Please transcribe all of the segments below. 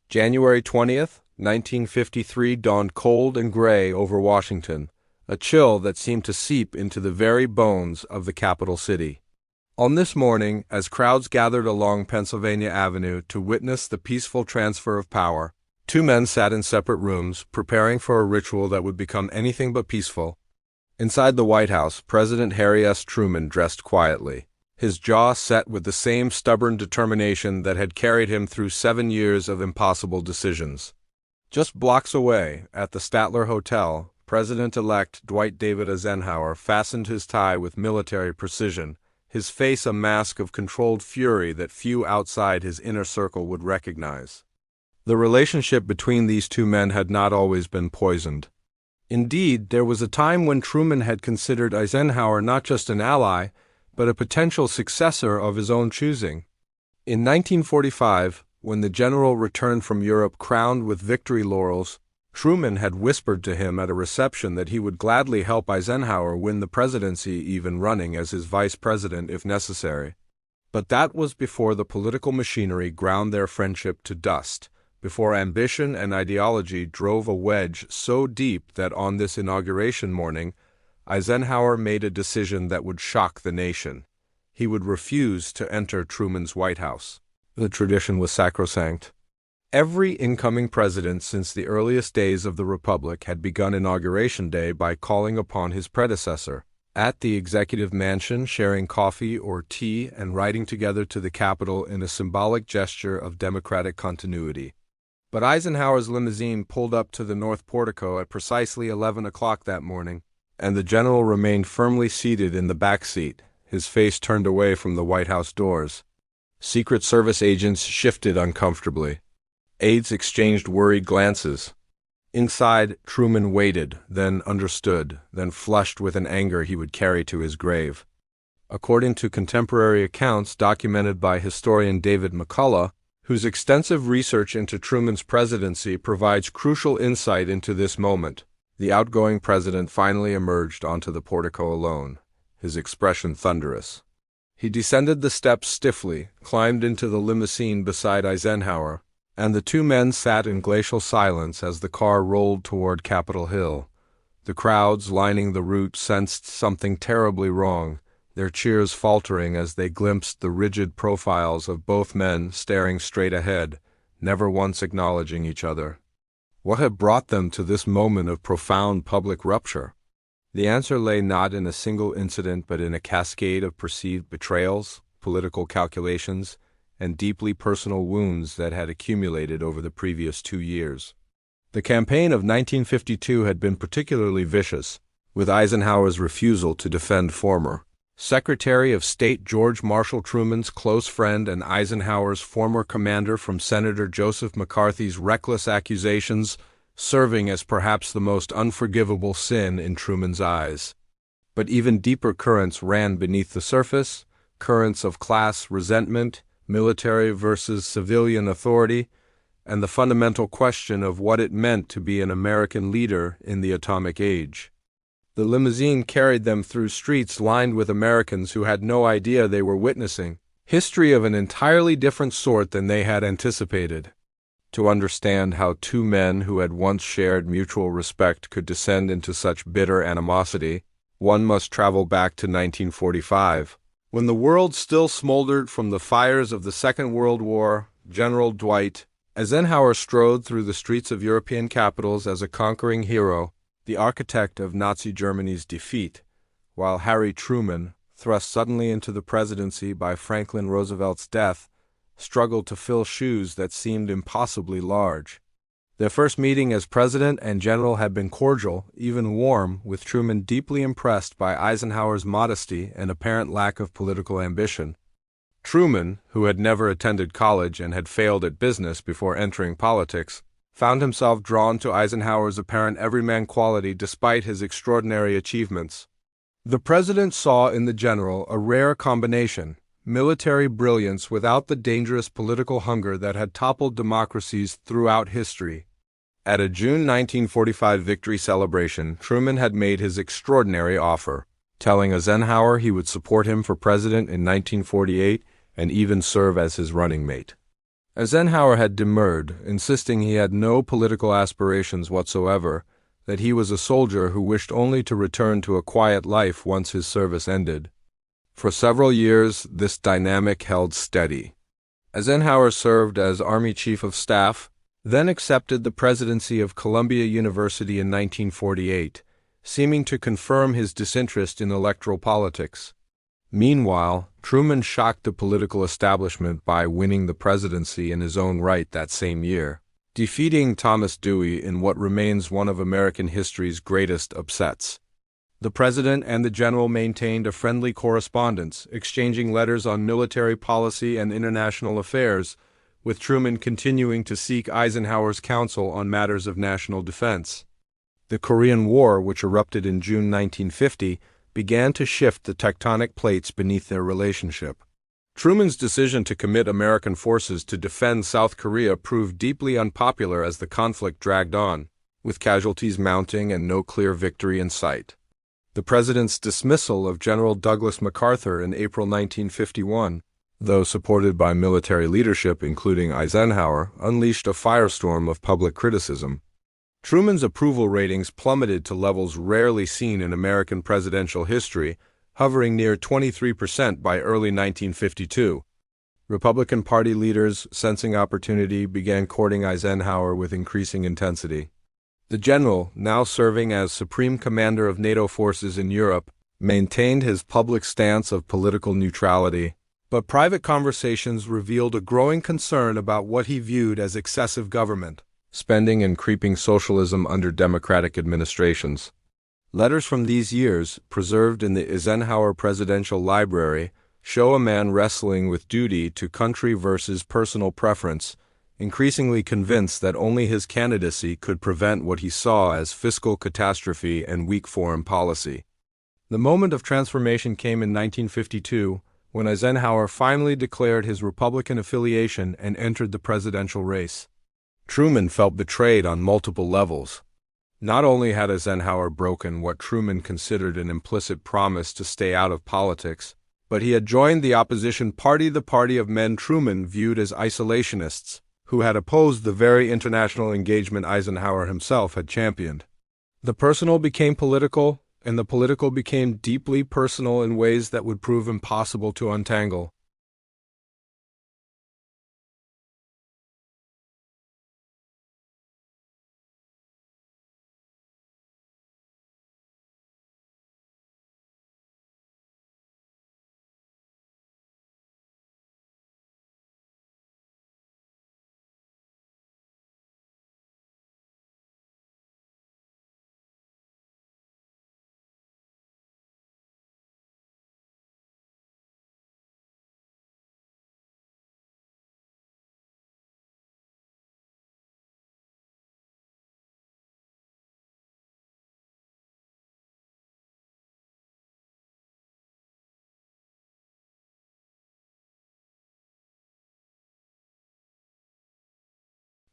January 20th, 1953 dawned cold and gray over Washington, a chill that seemed to seep into the very bones of the capital city. On this morning, as crowds gathered along Pennsylvania Avenue to witness the peaceful transfer of power, two men sat in separate rooms, preparing for a ritual that would become anything but peaceful. Inside the White House, President Harry S. Truman dressed quietly, his jaw set with the same stubborn determination that had carried him through 7 years of impossible decisions. Just blocks away, at the Statler Hotel, President-elect Dwight David Eisenhower fastened his tie with military precision, his face a mask of controlled fury that few outside his inner circle would recognize. The relationship between these two men had not always been poisoned. Indeed, there was a time when Truman had considered Eisenhower not just an ally, but a potential successor of his own choosing. In 1945, when the general returned from Europe crowned with victory laurels, Truman had whispered to him at a reception that he would gladly help Eisenhower win the presidency, even running as his vice president if necessary. But that was before the political machinery ground their friendship to dust, before ambition and ideology drove a wedge so deep that on this inauguration morning, Eisenhower made a decision that would shock the nation. He would refuse to enter Truman's White House. The tradition was sacrosanct. Every incoming president since the earliest days of the Republic had begun Inauguration Day by calling upon his predecessor, at the executive mansion, sharing coffee or tea and riding together to the Capitol in a symbolic gesture of democratic continuity. But Eisenhower's limousine pulled up to the North Portico at precisely 11 o'clock that morning, and the general remained firmly seated in the back seat, his face turned away from the White House doors. Secret Service agents shifted uncomfortably. Aides exchanged worried glances. Inside, Truman waited, then understood, then flushed with an anger he would carry to his grave. According to contemporary accounts documented by historian David McCullough, whose extensive research into Truman's presidency provides crucial insight into this moment, the outgoing president finally emerged onto the portico alone, his expression thunderous. He descended the steps stiffly, climbed into the limousine beside Eisenhower, and the two men sat in glacial silence as the car rolled toward Capitol Hill. The crowds lining the route sensed something terribly wrong, their cheers faltering as they glimpsed the rigid profiles of both men staring straight ahead, never once acknowledging each other. What had brought them to this moment of profound public rupture? The answer lay not in a single incident but in a cascade of perceived betrayals, political calculations, and deeply personal wounds that had accumulated over the previous 2 years. The campaign of 1952 had been particularly vicious, with Eisenhower's refusal to defend former Secretary of State George Marshall Truman's close friend and Eisenhower's former commander from Senator Joseph McCarthy's reckless accusations serving as perhaps the most unforgivable sin in Truman's eyes. But even deeper currents ran beneath the surface, currents of class resentment, military versus civilian authority, and the fundamental question of what it meant to be an American leader in the atomic age. The limousine carried them through streets lined with Americans who had no idea they were witnessing history of an entirely different sort than they had anticipated. To understand how two men who had once shared mutual respect could descend into such bitter animosity, one must travel back to 1945. When the world still smoldered from the fires of the Second World War, General Dwight Eisenhower strode through the streets of European capitals as a conquering hero, the architect of Nazi Germany's defeat, while Harry Truman, thrust suddenly into the presidency by Franklin Roosevelt's death, struggled to fill shoes that seemed impossibly large. Their first meeting as president and general had been cordial, even warm, with Truman deeply impressed by Eisenhower's modesty and apparent lack of political ambition. Truman, who had never attended college and had failed at business before entering politics, found himself drawn to Eisenhower's apparent everyman quality despite his extraordinary achievements. The president saw in the general a rare combination: military brilliance without the dangerous political hunger that had toppled democracies throughout history. At a June 1945 victory celebration, Truman had made his extraordinary offer, telling Eisenhower he would support him for president in 1948 and even serve as his running mate. Eisenhower had demurred, insisting he had no political aspirations whatsoever, that he was a soldier who wished only to return to a quiet life once his service ended. For several years, this dynamic held steady. Eisenhower served as Army Chief of Staff, then accepted the presidency of Columbia University in 1948, seeming to confirm his disinterest in electoral politics. Meanwhile, Truman shocked the political establishment by winning the presidency in his own right that same year, defeating Thomas Dewey in what remains one of American history's greatest upsets. The president and the general maintained a friendly correspondence, exchanging letters on military policy and international affairs, with Truman continuing to seek Eisenhower's counsel on matters of national defense. The Korean War, which erupted in June 1950, began to shift the tectonic plates beneath their relationship. Truman's decision to commit American forces to defend South Korea proved deeply unpopular as the conflict dragged on, with casualties mounting and no clear victory in sight. The president's dismissal of General Douglas MacArthur in April 1951, though supported by military leadership including Eisenhower, unleashed a firestorm of public criticism. Truman's approval ratings plummeted to levels rarely seen in American presidential history, hovering near 23% by early 1952. Republican Party leaders, sensing opportunity, began courting Eisenhower with increasing intensity. The general, now serving as Supreme Commander of NATO forces in Europe, maintained his public stance of political neutrality, but private conversations revealed a growing concern about what he viewed as excessive government spending and creeping socialism under democratic administrations. Letters from these years, preserved in the Eisenhower Presidential Library, show a man wrestling with duty to country versus personal preference, increasingly convinced that only his candidacy could prevent what he saw as fiscal catastrophe and weak foreign policy. The moment of transformation came in 1952, when Eisenhower finally declared his Republican affiliation and entered the presidential race. Truman felt betrayed on multiple levels. Not only had Eisenhower broken what Truman considered an implicit promise to stay out of politics, but he had joined the opposition party, the party of men Truman viewed as isolationists, who had opposed the very international engagement Eisenhower himself had championed. The personal became political, and the political became deeply personal in ways that would prove impossible to untangle.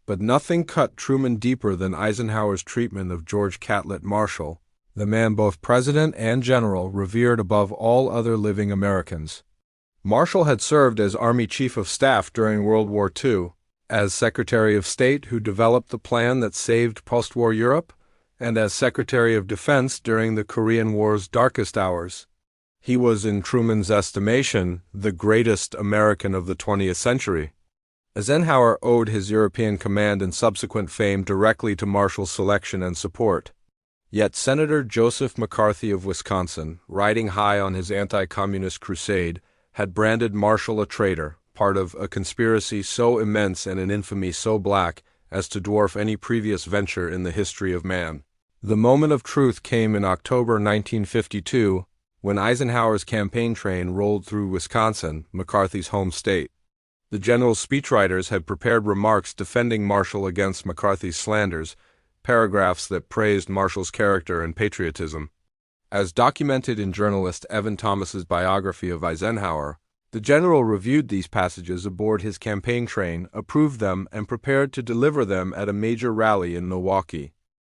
But nothing cut Truman deeper than Eisenhower's treatment of George Catlett Marshall, the man both president and general revered above all other living Americans. Marshall had served as Army Chief of Staff during World War II, as Secretary of State who developed the plan that saved post-war Europe, and as Secretary of Defense during the Korean War's darkest hours. He was, in Truman's estimation, the greatest American of the 20th century. Eisenhower owed his European command and subsequent fame directly to Marshall's selection and support. Yet Senator Joseph McCarthy of Wisconsin, riding high on his anti-communist crusade, had branded Marshall a traitor, part of a conspiracy so immense and an infamy so black as to dwarf any previous venture in the history of man. The moment of truth came in October 1952, when Eisenhower's campaign train rolled through Wisconsin, McCarthy's home state. The general's speechwriters had prepared remarks defending Marshall against McCarthy's slanders, paragraphs that praised Marshall's character and patriotism. As documented in journalist Evan Thomas's biography of Eisenhower, the general reviewed these passages aboard his campaign train, approved them, and prepared to deliver them at a major rally in Milwaukee.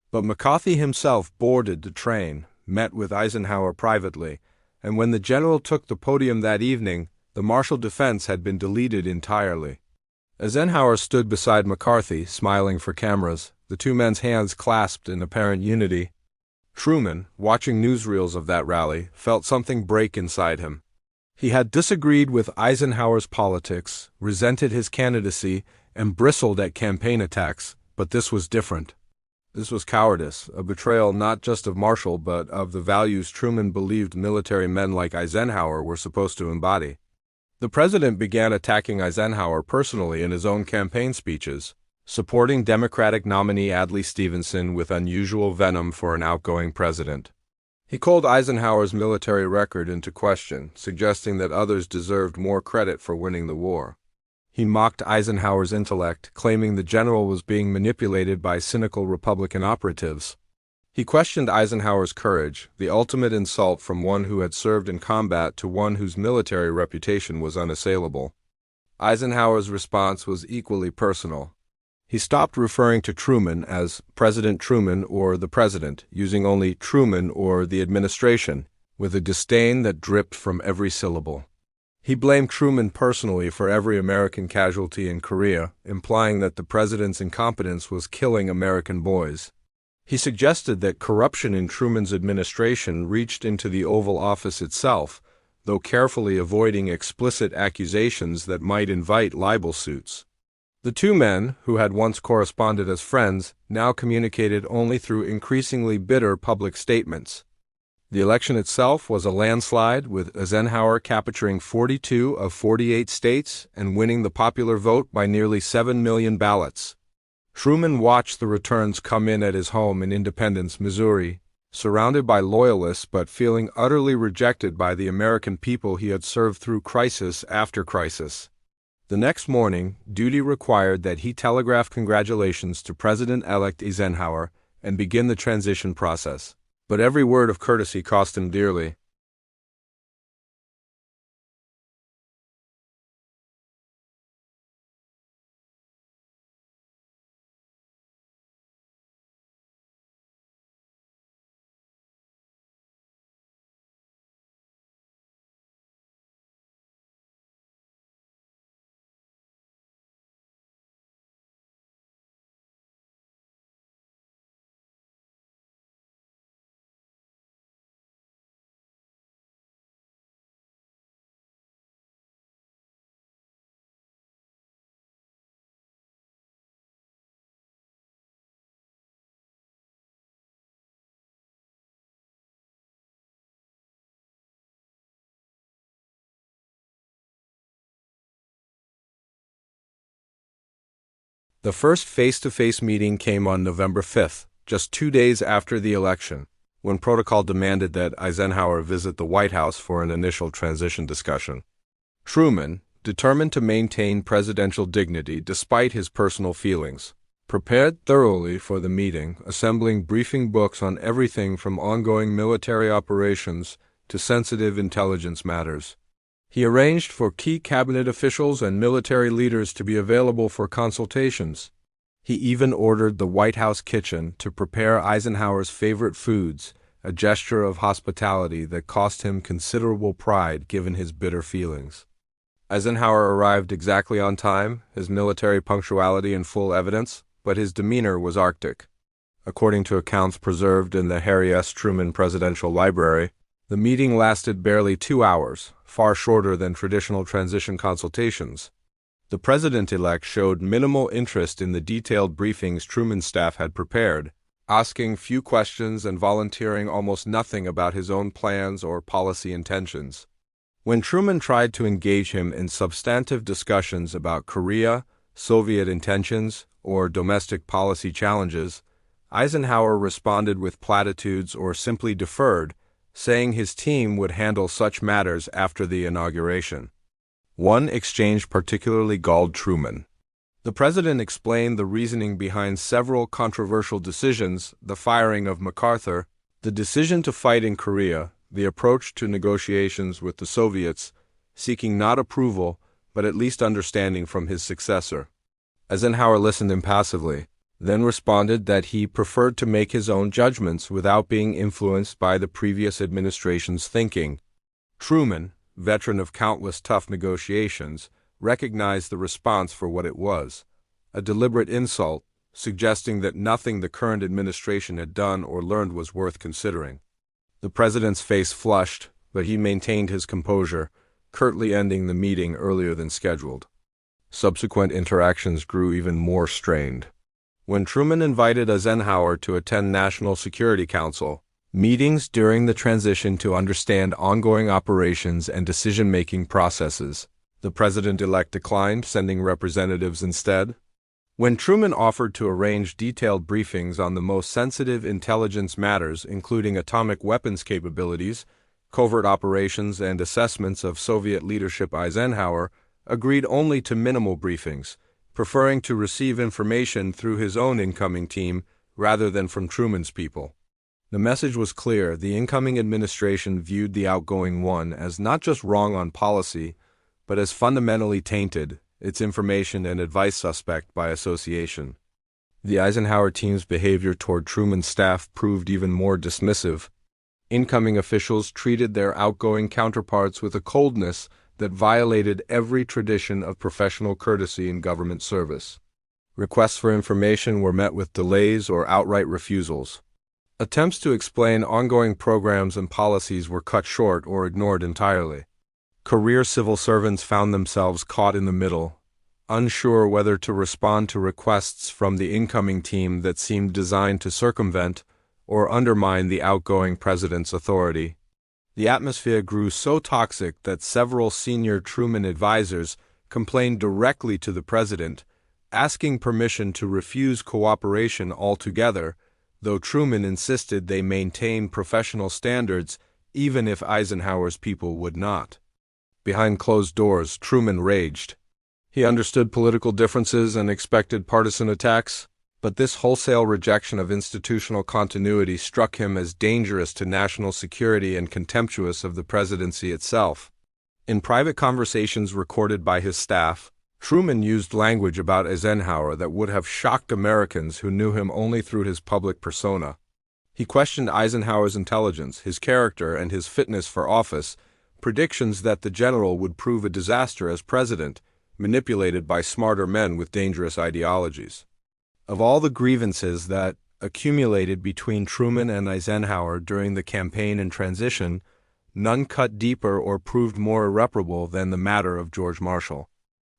But McCarthy himself boarded the train, met with Eisenhower privately, and when the general took the podium that evening, the Marshall defense had been deleted entirely. Eisenhower stood beside McCarthy, smiling for cameras, the two men's hands clasped in apparent unity. Truman, watching newsreels of that rally, felt something break inside him. He had disagreed with Eisenhower's politics, resented his candidacy, and bristled at campaign attacks, but this was different. This was cowardice, a betrayal not just of Marshall but of the values Truman believed military men like Eisenhower were supposed to embody. The president began attacking Eisenhower personally in his own campaign speeches, supporting Democratic nominee Adlai Stevenson with unusual venom for an outgoing president. He called Eisenhower's military record into question, suggesting that others deserved more credit for winning the war. He mocked Eisenhower's intellect, claiming the general was being manipulated by cynical Republican operatives. He questioned Eisenhower's courage, the ultimate insult from one who had served in combat to one whose military reputation was unassailable. Eisenhower's response was equally personal. He stopped referring to Truman as President Truman or the President, using only Truman or the administration, with a disdain that dripped from every syllable. He blamed Truman personally for every American casualty in Korea, implying that the president's incompetence was killing American boys. He suggested that corruption in Truman's administration reached into the Oval Office itself, though carefully avoiding explicit accusations that might invite libel suits. The two men, who had once corresponded as friends, now communicated only through increasingly bitter public statements. The election itself was a landslide, with Eisenhower capturing 42 of 48 states and winning the popular vote by nearly 7 million ballots. Truman watched the returns come in at his home in Independence, Missouri, surrounded by loyalists but feeling utterly rejected by the American people he had served through crisis after crisis. The next morning, duty required that he telegraph congratulations to President-elect Eisenhower and begin the transition process. But every word of courtesy cost him dearly. The first face-to-face meeting came on November 5th, just 2 days after the election, when protocol demanded that Eisenhower visit the White House for an initial transition discussion. Truman, determined to maintain presidential dignity despite his personal feelings, prepared thoroughly for the meeting, assembling briefing books on everything from ongoing military operations to sensitive intelligence matters. He arranged for key cabinet officials and military leaders to be available for consultations. He even ordered the White House kitchen to prepare Eisenhower's favorite foods, a gesture of hospitality that cost him considerable pride given his bitter feelings. Eisenhower arrived exactly on time, his military punctuality in full evidence, but his demeanor was arctic. According to accounts preserved in the Harry S. Truman Presidential Library, the meeting lasted barely 2 hours, far shorter than traditional transition consultations. The president-elect showed minimal interest in the detailed briefings Truman's staff had prepared, asking few questions and volunteering almost nothing about his own plans or policy intentions. When Truman tried to engage him in substantive discussions about Korea, Soviet intentions, or domestic policy challenges, Eisenhower responded with platitudes or simply deferred, saying his team would handle such matters after the inauguration. One exchange particularly galled Truman. The president explained the reasoning behind several controversial decisions: the firing of MacArthur, the decision to fight in Korea, the approach to negotiations with the Soviets, seeking not approval but at least understanding from his successor. Eisenhower listened impassively, then responded that he preferred to make his own judgments without being influenced by the previous administration's thinking. Truman, veteran of countless tough negotiations, recognized the response for what it was: a deliberate insult, suggesting that nothing the current administration had done or learned was worth considering. The president's face flushed, but he maintained his composure, curtly ending the meeting earlier than scheduled. Subsequent interactions grew even more strained. When Truman invited Eisenhower to attend National Security Council meetings during the transition to understand ongoing operations and decision-making processes, the president-elect declined, sending representatives instead. When Truman offered to arrange detailed briefings on the most sensitive intelligence matters, including atomic weapons capabilities, covert operations, and assessments of Soviet leadership, Eisenhower agreed only to minimal briefings, preferring to receive information through his own incoming team rather than from Truman's people. The message was clear: the incoming administration viewed the outgoing one as not just wrong on policy, but as fundamentally tainted, its information and advice suspect by association. The Eisenhower team's behavior toward Truman's staff proved even more dismissive. Incoming officials treated their outgoing counterparts with a coldness that violated every tradition of professional courtesy in government service. Requests for information were met with delays or outright refusals. Attempts to explain ongoing programs and policies were cut short or ignored entirely. Career civil servants found themselves caught in the middle, unsure whether to respond to requests from the incoming team that seemed designed to circumvent or undermine the outgoing president's authority. The atmosphere grew so toxic that several senior Truman advisors complained directly to the president, asking permission to refuse cooperation altogether, though Truman insisted they maintain professional standards even if Eisenhower's people would not. Behind closed doors, Truman raged. He understood political differences and expected partisan attacks, but this wholesale rejection of institutional continuity struck him as dangerous to national security and contemptuous of the presidency itself. In private conversations recorded by his staff, Truman used language about Eisenhower that would have shocked Americans who knew him only through his public persona. He questioned Eisenhower's intelligence, his character, and his fitness for office, predictions that the general would prove a disaster as president, manipulated by smarter men with dangerous ideologies. Of all the grievances that accumulated between Truman and Eisenhower during the campaign and transition, none cut deeper or proved more irreparable than the matter of George Marshall.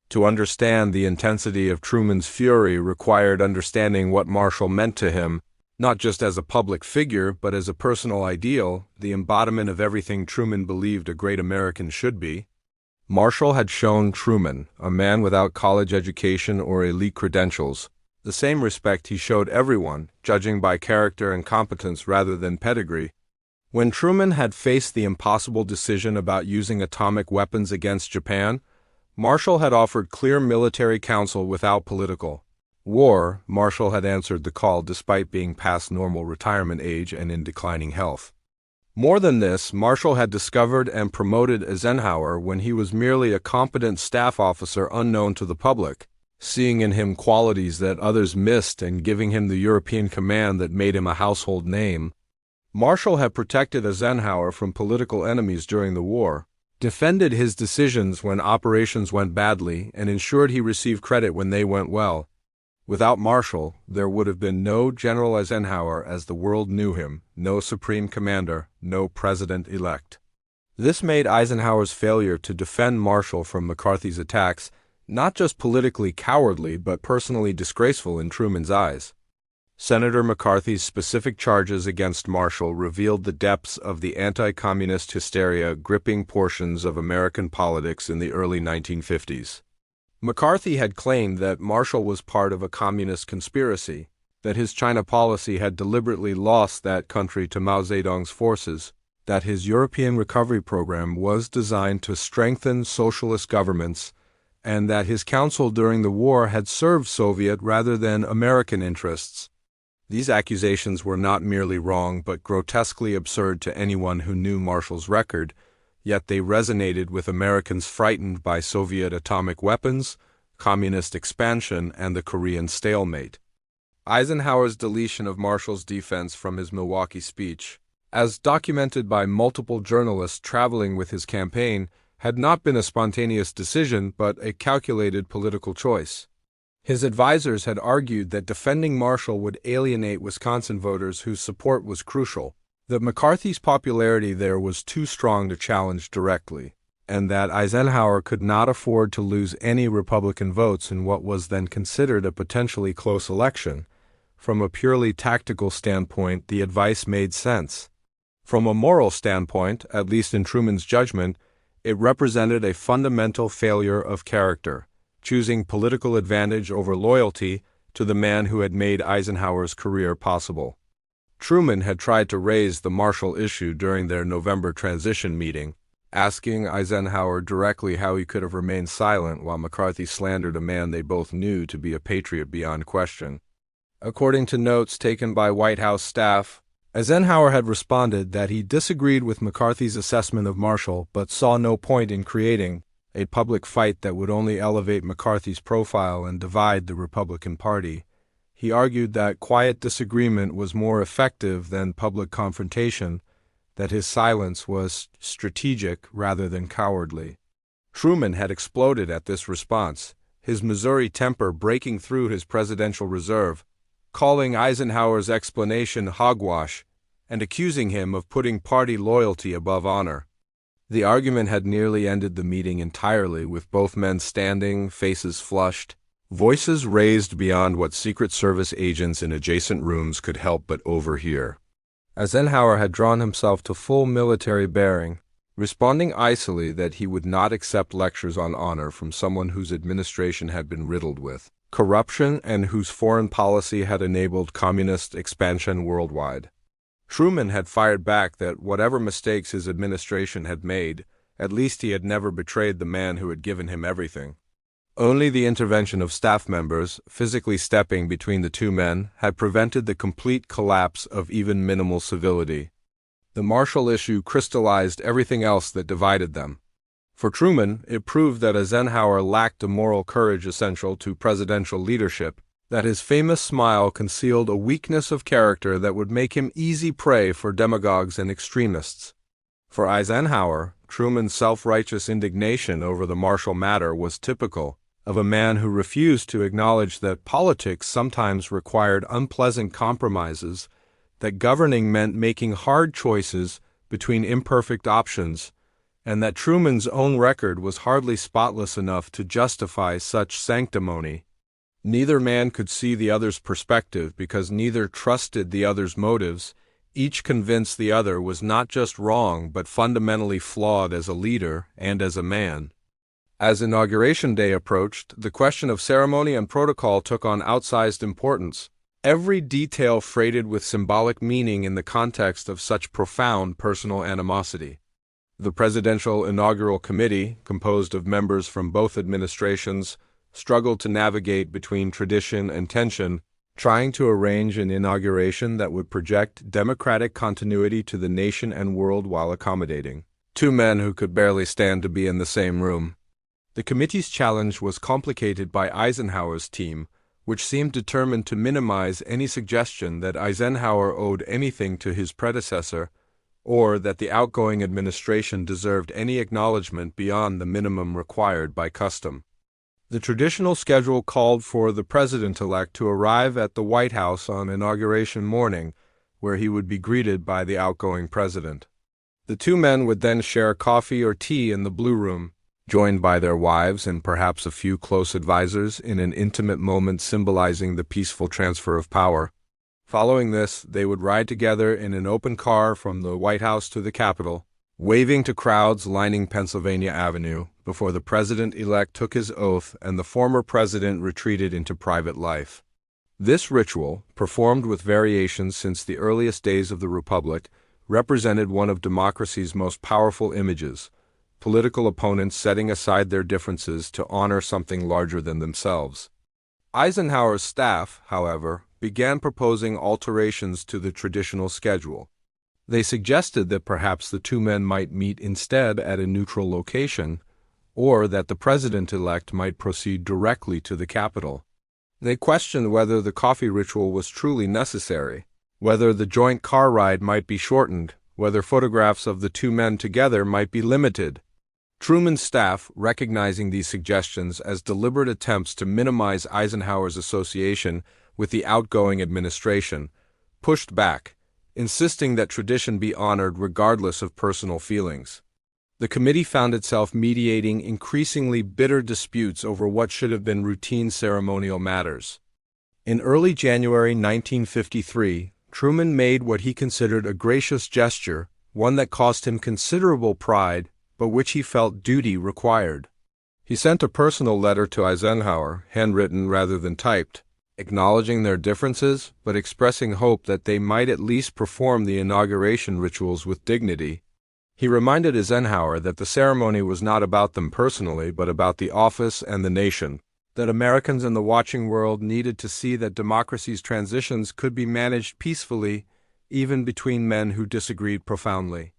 To understand the intensity of Truman's fury required understanding what Marshall meant to him, not just as a public figure, but as a personal ideal, the embodiment of everything Truman believed a great American should be. Marshall had shown Truman, a man without college education or elite credentials, the same respect he showed everyone, judging by character and competence rather than pedigree. When Truman had faced the impossible decision about using atomic weapons against Japan, Marshall had offered clear military counsel without political. War, Marshall had answered the call despite being past normal retirement age and in declining health. More than this, Marshall had discovered and promoted Eisenhower when he was merely a competent staff officer unknown to the public, seeing in him qualities that others missed and giving him the European command that made him a household name. Marshall had protected Eisenhower from political enemies during the war, defended his decisions when operations went badly, and ensured he received credit when they went well. Without Marshall, there would have been no General Eisenhower as the world knew him, no Supreme Commander, no President-elect. This made Eisenhower's failure to defend Marshall from McCarthy's attacks not just politically cowardly but personally disgraceful in Truman's eyes. Senator McCarthy's specific charges against Marshall revealed the depths of the anti-communist hysteria gripping portions of American politics in the early 1950s. McCarthy had claimed that Marshall was part of a communist conspiracy, that his China policy had deliberately lost that country to Mao Zedong's forces, that his European recovery program was designed to strengthen socialist governments, and that his counsel during the war had served Soviet rather than American interests. These accusations were not merely wrong but grotesquely absurd to anyone who knew Marshall's record, yet they resonated with Americans frightened by Soviet atomic weapons, communist expansion, and the Korean stalemate. Eisenhower's deletion of Marshall's defense from his Milwaukee speech, as documented by multiple journalists traveling with his campaign, had not been a spontaneous decision but a calculated political choice. His advisors had argued that defending Marshall would alienate Wisconsin voters whose support was crucial, that McCarthy's popularity there was too strong to challenge directly, and that Eisenhower could not afford to lose any Republican votes in what was then considered a potentially close election. From a purely tactical standpoint, the advice made sense. From a moral standpoint, at least in Truman's judgment, it represented a fundamental failure of character, choosing political advantage over loyalty to the man who had made Eisenhower's career possible. Truman had tried to raise the Marshall issue during their November transition meeting, asking Eisenhower directly how he could have remained silent while McCarthy slandered a man they both knew to be a patriot beyond question. According to notes taken by White House staff, Eisenhower had responded that he disagreed with McCarthy's assessment of Marshall but saw no point in creating a public fight that would only elevate McCarthy's profile and divide the Republican Party. He argued that quiet disagreement was more effective than public confrontation, that his silence was strategic rather than cowardly. Truman had exploded at this response, his Missouri temper breaking through his presidential reserve, calling Eisenhower's explanation hogwash and accusing him of putting party loyalty above honor. The argument had nearly ended the meeting entirely, with both men standing, faces flushed, voices raised beyond what Secret Service agents in adjacent rooms could help but overhear. Eisenhower had drawn himself to full military bearing, responding icily that he would not accept lectures on honor from someone whose administration had been riddled with corruption and whose foreign policy had enabled communist expansion worldwide. Truman had fired back that whatever mistakes his administration had made, at least he had never betrayed the man who had given him everything. Only the intervention of staff members, physically stepping between the two men, had prevented the complete collapse of even minimal civility. The Marshall issue crystallized everything else that divided them. For Truman, it proved that Eisenhower lacked the moral courage essential to presidential leadership, that his famous smile concealed a weakness of character that would make him easy prey for demagogues and extremists. For Eisenhower, Truman's self-righteous indignation over the Marshall matter was typical of a man who refused to acknowledge that politics sometimes required unpleasant compromises, that governing meant making hard choices between imperfect options, and that Truman's own record was hardly spotless enough to justify such sanctimony. Neither man could see the other's perspective because neither trusted the other's motives, each convinced the other was not just wrong but fundamentally flawed as a leader and as a man. As Inauguration Day approached, the question of ceremony and protocol took on outsized importance, every detail freighted with symbolic meaning in the context of such profound personal animosity. The Presidential Inaugural Committee, composed of members from both administrations, struggled to navigate between tradition and tension, trying to arrange an inauguration that would project democratic continuity to the nation and world while accommodating two men who could barely stand to be in the same room. The committee's challenge was complicated by Eisenhower's team, which seemed determined to minimize any suggestion that Eisenhower owed anything to his predecessor, or that the outgoing administration deserved any acknowledgement beyond the minimum required by custom. The traditional schedule called for the president-elect to arrive at the White House on inauguration morning, where he would be greeted by the outgoing president. The two men would then share coffee or tea in the Blue Room, joined by their wives and perhaps a few close advisors in an intimate moment symbolizing the peaceful transfer of power. Following this, they would ride together in an open car from the White House to the Capitol, waving to crowds lining Pennsylvania Avenue, before the president-elect took his oath and the former president retreated into private life. This ritual, performed with variations since the earliest days of the Republic, represented one of democracy's most powerful images, political opponents setting aside their differences to honor something larger than themselves. Eisenhower's staff, however, began proposing alterations to the traditional schedule. They suggested that perhaps the two men might meet instead at a neutral location, or that the president-elect might proceed directly to the Capitol. They questioned whether the coffee ritual was truly necessary, whether the joint car ride might be shortened, whether photographs of the two men together might be limited. Truman's staff, recognizing these suggestions as deliberate attempts to minimize Eisenhower's association with the outgoing administration, pushed back, insisting that tradition be honored regardless of personal feelings. The committee found itself mediating increasingly bitter disputes over what should have been routine ceremonial matters. In early January 1953, Truman made what he considered a gracious gesture, one that cost him considerable pride, but which he felt duty required. He sent a personal letter to Eisenhower, handwritten rather than typed, acknowledging their differences but expressing hope that they might at least perform the inauguration rituals with dignity. He reminded Eisenhower that the ceremony was not about them personally but about the office and the nation, that Americans in the watching world needed to see that democracy's transitions could be managed peacefully, even between men who disagreed profoundly.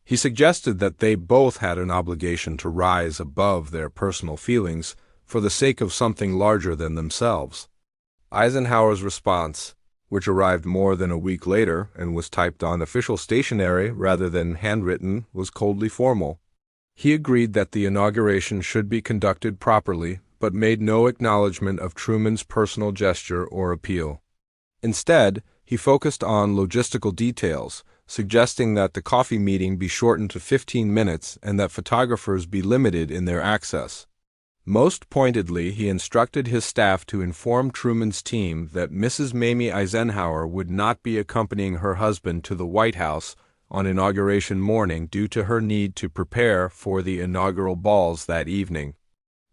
He suggested that they both had an obligation to rise above their personal feelings for the sake of something larger than themselves. Eisenhower's response, which arrived more than a week later and was typed on official stationery rather than handwritten, was coldly formal. He agreed that the inauguration should be conducted properly, but made no acknowledgment of Truman's personal gesture or appeal. Instead, he focused on logistical details, suggesting that the coffee meeting be shortened to 15 minutes and that photographers be limited in their access. Most pointedly, he instructed his staff to inform Truman's team that Mrs. Mamie Eisenhower would not be accompanying her husband to the White House on inauguration morning due to her need to prepare for the inaugural balls that evening.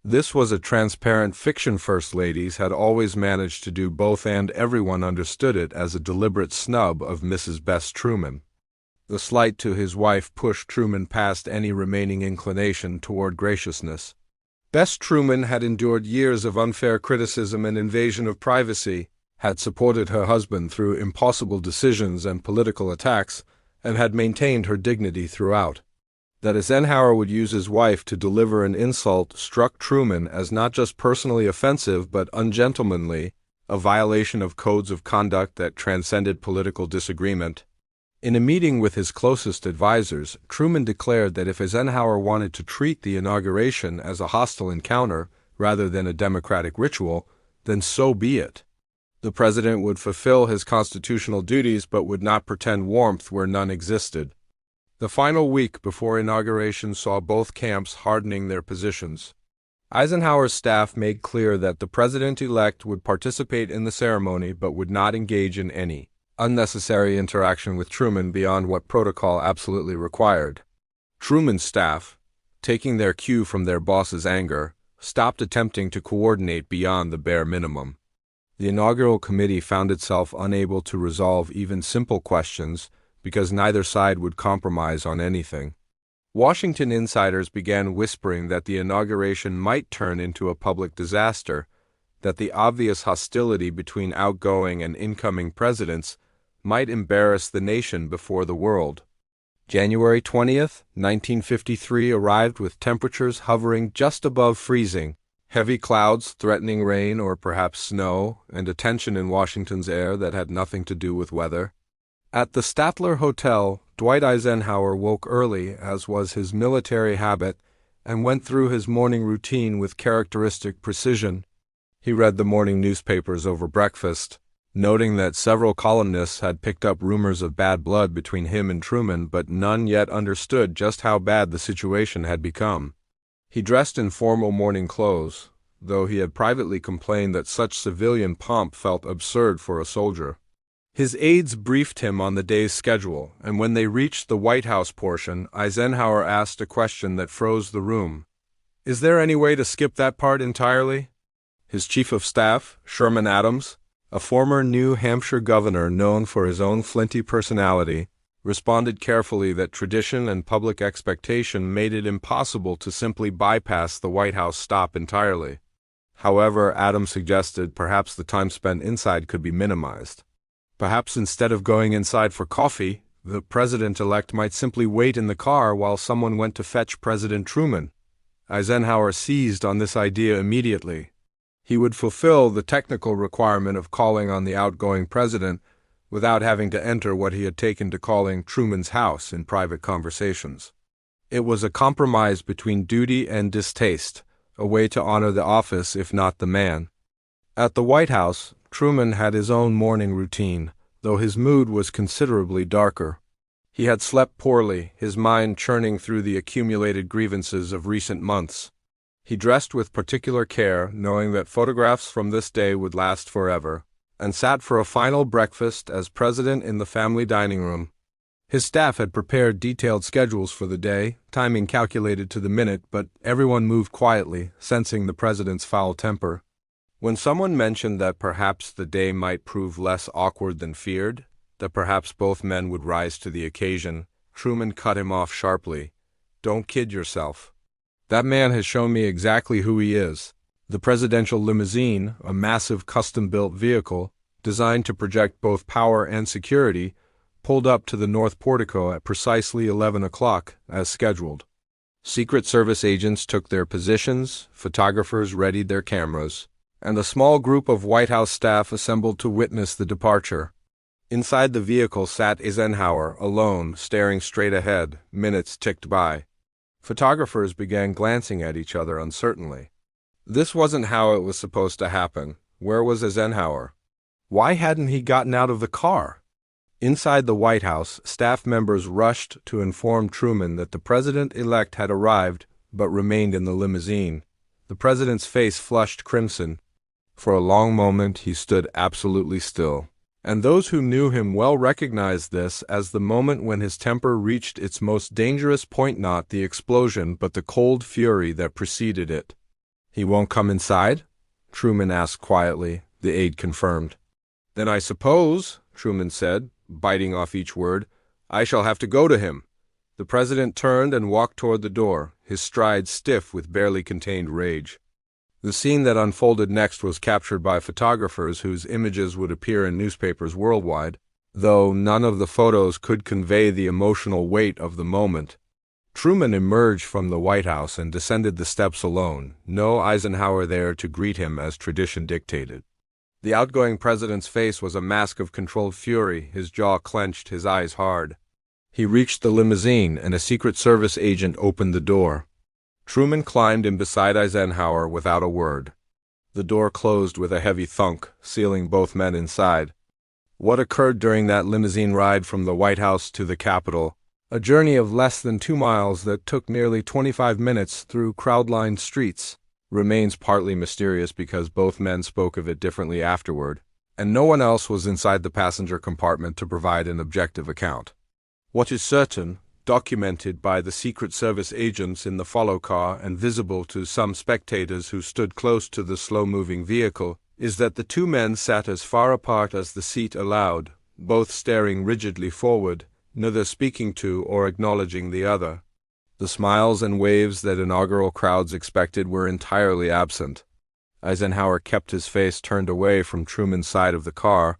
This was a transparent fiction First Ladies had always managed to do both, and everyone understood it as a deliberate snub of Mrs. Bess Truman. The slight to his wife pushed Truman past any remaining inclination toward graciousness. Bess Truman had endured years of unfair criticism and invasion of privacy, had supported her husband through impossible decisions and political attacks, and had maintained her dignity throughout. That Eisenhower would use his wife to deliver an insult struck Truman as not just personally offensive but ungentlemanly, a violation of codes of conduct that transcended political disagreement. In a meeting with his closest advisers, Truman declared that if Eisenhower wanted to treat the inauguration as a hostile encounter rather than a democratic ritual, then so be it. The president would fulfill his constitutional duties but would not pretend warmth where none existed. The final week before inauguration saw both camps hardening their positions. Eisenhower's staff made clear that the president-elect would participate in the ceremony but would not engage in any unnecessary interaction with Truman beyond what protocol absolutely required. Truman's staff, taking their cue from their boss's anger, stopped attempting to coordinate beyond the bare minimum. The inaugural committee found itself unable to resolve even simple questions because neither side would compromise on anything. Washington insiders began whispering that the inauguration might turn into a public disaster, that the obvious hostility between outgoing and incoming presidents might embarrass the nation before the world. January 20th, 1953 arrived with temperatures hovering just above freezing, heavy clouds threatening rain or perhaps snow, and a tension in Washington's air that had nothing to do with weather. At the Statler Hotel, Dwight Eisenhower woke early, as was his military habit, and went through his morning routine with characteristic precision. He read the morning newspapers over breakfast, noting that several columnists had picked up rumors of bad blood between him and Truman, but none yet understood just how bad the situation had become. He dressed in formal morning clothes, though he had privately complained that such civilian pomp felt absurd for a soldier. His aides briefed him on the day's schedule, and when they reached the White House portion, Eisenhower asked a question that froze the room. "Is there any way to skip that part entirely?" His chief of staff, Sherman Adams, a former New Hampshire governor known for his own flinty personality, responded carefully that tradition and public expectation made it impossible to simply bypass the White House stop entirely. However, Adams suggested perhaps the time spent inside could be minimized. Perhaps instead of going inside for coffee, the president-elect might simply wait in the car while someone went to fetch President Truman. Eisenhower seized on this idea immediately. He would fulfill the technical requirement of calling on the outgoing president without having to enter what he had taken to calling Truman's house in private conversations. It was a compromise between duty and distaste, a way to honor the office if not the man. At the White House, Truman had his own morning routine, though his mood was considerably darker. He had slept poorly, his mind churning through the accumulated grievances of recent months. He dressed with particular care, knowing that photographs from this day would last forever, and sat for a final breakfast as president in the family dining room. His staff had prepared detailed schedules for the day, timing calculated to the minute, but everyone moved quietly, sensing the president's foul temper. When someone mentioned that perhaps the day might prove less awkward than feared, that perhaps both men would rise to the occasion, Truman cut him off sharply. "Don't kid yourself. That man has shown me exactly who he is." The presidential limousine, a massive custom-built vehicle, designed to project both power and security, pulled up to the north portico at precisely 11 o'clock, as scheduled. Secret Service agents took their positions, photographers readied their cameras, and a small group of White House staff assembled to witness the departure. Inside the vehicle sat Eisenhower, alone, staring straight ahead. Minutes ticked by. Photographers began glancing at each other uncertainly. This wasn't how it was supposed to happen. Where was Eisenhower? Why hadn't he gotten out of the car? Inside the White House, staff members rushed to inform Truman that the president-elect had arrived but remained in the limousine. The president's face flushed crimson. For a long moment he stood absolutely still, and those who knew him well recognized this as the moment when his temper reached its most dangerous point, not the explosion but the cold fury that preceded it. "He won't come inside?" Truman asked quietly. The aide confirmed. "Then I suppose," Truman said, biting off each word, "I shall have to go to him." The president turned and walked toward the door, his stride stiff with barely contained rage. The scene that unfolded next was captured by photographers whose images would appear in newspapers worldwide, though none of the photos could convey the emotional weight of the moment. Truman emerged from the White House and descended the steps alone, no Eisenhower there to greet him as tradition dictated. The outgoing president's face was a mask of controlled fury, his jaw clenched, his eyes hard. He reached the limousine, and a Secret Service agent opened the door. Truman climbed in beside Eisenhower without a word. The door closed with a heavy thunk, sealing both men inside. What occurred during that limousine ride from the White House to the Capitol, a journey of less than 2 miles that took nearly 25 minutes through crowd-lined streets, remains partly mysterious because both men spoke of it differently afterward, and no one else was inside the passenger compartment to provide an objective account. What is certain, documented by the Secret Service agents in the follow car and visible to some spectators who stood close to the slow-moving vehicle, is that the two men sat as far apart as the seat allowed, both staring rigidly forward, neither speaking to or acknowledging the other. The smiles and waves that inaugural crowds expected were entirely absent. Eisenhower kept his face turned away from Truman's side of the car,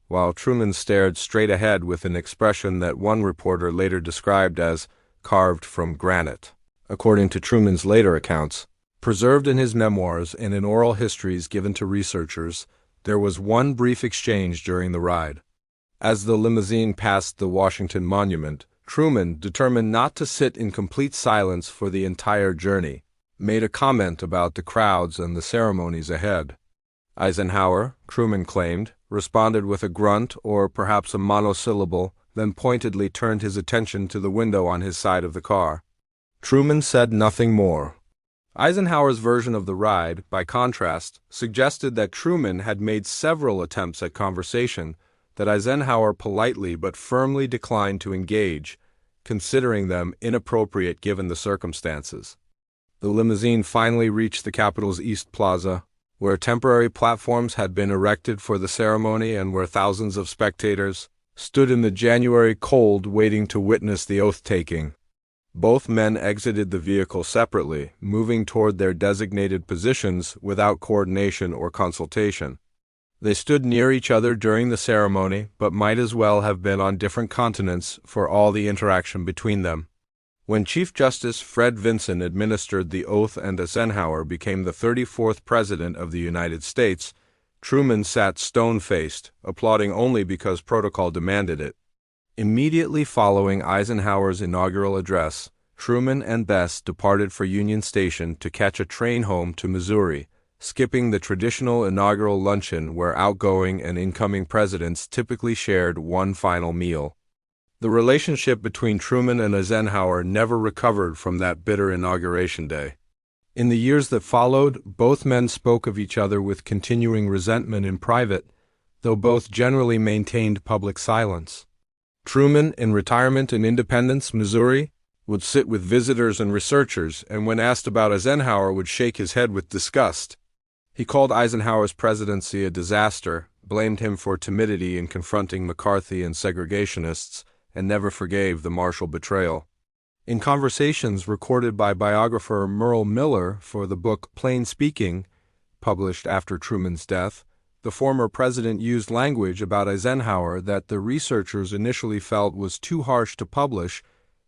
while Truman stared straight ahead with an expression that one reporter later described as carved from granite. According to Truman's later accounts, preserved in his memoirs and in oral histories given to researchers, there was one brief exchange during the ride. As the limousine passed the Washington Monument, Truman, determined not to sit in complete silence for the entire journey, made a comment about the crowds and the ceremonies ahead. Eisenhower, Truman claimed, responded with a grunt or perhaps a monosyllable, then pointedly turned his attention to the window on his side of the car. Truman said nothing more. Eisenhower's version of the ride, by contrast, suggested that Truman had made several attempts at conversation that Eisenhower politely but firmly declined to engage, considering them inappropriate given the circumstances. The limousine finally reached the Capitol's East Plaza, where temporary platforms had been erected for the ceremony and where thousands of spectators stood in the January cold waiting to witness the oath-taking. Both men exited the vehicle separately, moving toward their designated positions without coordination or consultation. They stood near each other during the ceremony, but might as well have been on different continents for all the interaction between them. When Chief Justice Fred Vinson administered the oath and Eisenhower became the 34th President of the United States, Truman sat stone-faced, applauding only because protocol demanded it. Immediately following Eisenhower's inaugural address, Truman and Bess departed for Union Station to catch a train home to Missouri, skipping the traditional inaugural luncheon where outgoing and incoming presidents typically shared one final meal. The relationship between Truman and Eisenhower never recovered from that bitter inauguration day. In the years that followed, both men spoke of each other with continuing resentment in private, though both generally maintained public silence. Truman, in retirement in Independence, Missouri, would sit with visitors and researchers, and when asked about Eisenhower would shake his head with disgust. He called Eisenhower's presidency a disaster, blamed him for timidity in confronting McCarthy and segregationists, and never forgave the Marshall betrayal. In conversations recorded by biographer Merle Miller for the book Plain Speaking, published after Truman's death, the former president used language about Eisenhower that the researchers initially felt was too harsh to publish,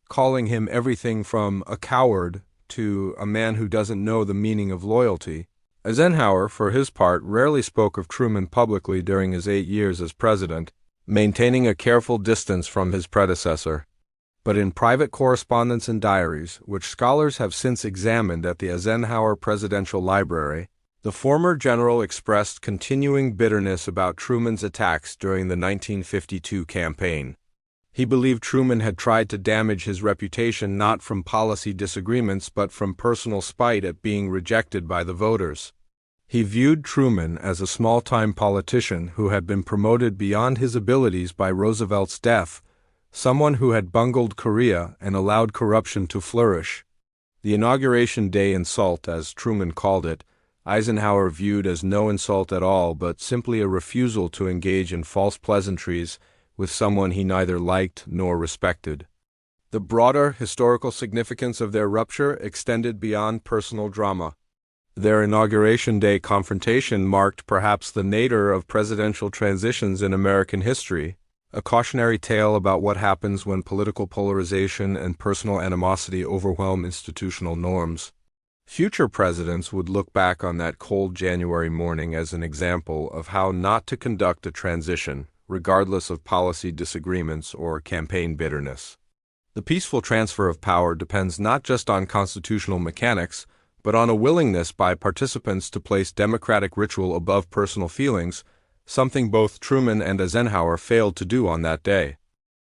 calling him everything from a coward to a man who doesn't know the meaning of loyalty. Eisenhower, for his part, rarely spoke of Truman publicly during his 8 years as president, maintaining a careful distance from his predecessor. But in private correspondence and diaries, which scholars have since examined at the Eisenhower Presidential Library, the former general expressed continuing bitterness about Truman's attacks during the 1952 campaign. He believed Truman had tried to damage his reputation not from policy disagreements but from personal spite at being rejected by the voters. He viewed Truman as a small-time politician who had been promoted beyond his abilities by Roosevelt's death, someone who had bungled Korea and allowed corruption to flourish. The Inauguration Day insult, as Truman called it, Eisenhower viewed as no insult at all but simply a refusal to engage in false pleasantries with someone he neither liked nor respected. The broader historical significance of their rupture extended beyond personal drama. Their Inauguration Day confrontation marked perhaps the nadir of presidential transitions in American history, a cautionary tale about what happens when political polarization and personal animosity overwhelm institutional norms. Future presidents would look back on that cold January morning as an example of how not to conduct a transition, regardless of policy disagreements or campaign bitterness. The peaceful transfer of power depends not just on constitutional mechanics, but on a willingness by participants to place democratic ritual above personal feelings, something both Truman and Eisenhower failed to do on that day.